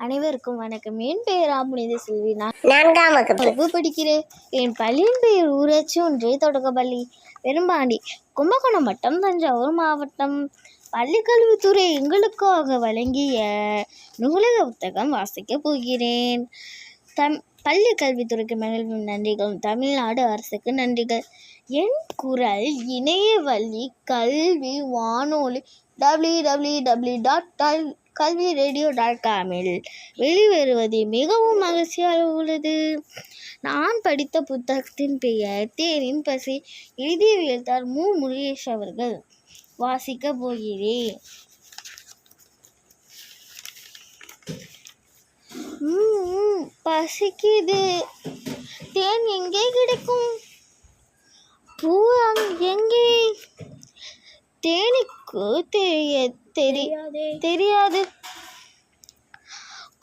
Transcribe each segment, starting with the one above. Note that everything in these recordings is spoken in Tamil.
அனைவருக்கும் வணக்கம். என் பெயர் புனித செல்வி. நான் 4ஆம் வகுப்பு படிக்கிறேன். என் பள்ளியின் பெயர் ஊராட்சி ஒன்றிய தொடக்கப்பள்ளி பெரும்பாண்டி, கும்பகோணம் வட்டம், தஞ்சாவூர் மாவட்டம். பள்ளிக்கல்வித்துறை எங்களுக்காக வழங்கிய நூலக புத்தகம் வாசிக்கப் போகிறேன். பள்ளி கல்வித்துறைக்கு மகிழ்வும் நன்றிகளும். தமிழ்நாடு அரசுக்கு நன்றிகள். என் குரல் இணைய வழி கல்வி வானொலி www.kalviradio.com வெளிவருவது மிகவும் மகிழ்ச்சியாக உள்ளது. நான் படித்த புத்தகத்தின் பெயர் தேனின் பசி. எழுதியவர் மு. முருகேஷ் அவர்கள். வாசிக்க போகிறேன். பசிக்குது. தேன் எங்கே கிடைக்கும்? பூ எங்கே? தேனுக்கு தெரியாது.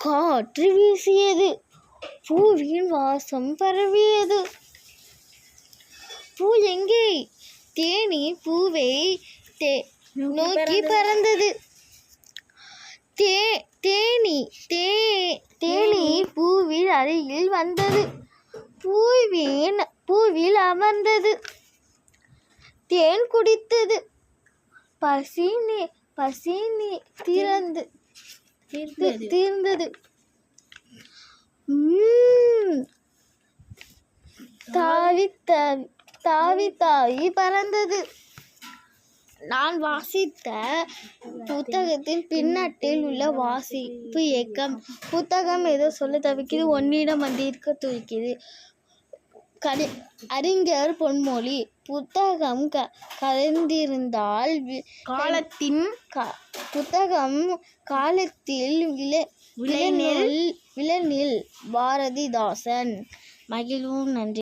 காற்று வீசியது. பூவின் வாசம் பரவியது. பூ எங்கே? தேனி பூவை நோக்கி பறந்தது. தேனி பூவில் அருகில் வந்தது. பூவில் அமர்ந்தது. தேன் குடித்தது. பசி தீர்ந்தது. தாவி பறந்தது. நான் வாசித்த புத்தகத்தின் பின்னட்டில் உள்ள வாசிப்பு இயக்கம். புத்தகம் ஏதோ சொல்ல தவிக்கிறது, ஒன்னிடம் வந்து இருக்க துடிக்கிறது. அறிஞர் பொன்மொழி. புத்தகம் கலந்திருந்தால் காலத்தில் விளைநில். பாரதிதாசன். மகிழ்வும் நன்றி.